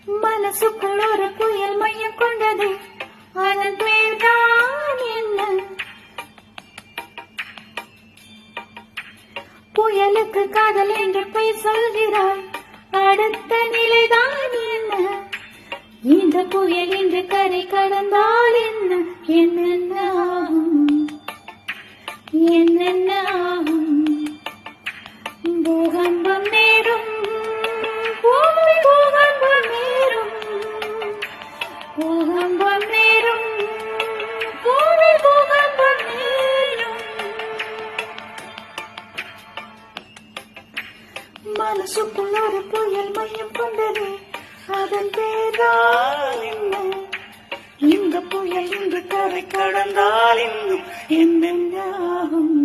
மனசுக்குள் ஒரு புயல் மையம் கொண்டது, அதன் பேர்தான் என்ன? புயலுக்கு காதல் என்று போய் சொல்கிறாய், அடுத்த நிலைதான் என்ன? இந்த புயல் இன்று கரை கடந்தால் என்ன? என்னென்ன ஆகும், என்னென்ன ஆகும்? பூகம்பம் நேரும், பூமி பூகம்பம் நேரும், பூகம்பம் நேரும், பூமி பூகம்பம் நேரும். மனசுக்குள் ஒரு புயல் மையம் கொண்டது, அதன் பேரால் என்ன? இந்த புயல் இன்று கரை கடந்தால் இன்னும் என்னென்ன ஆகும்?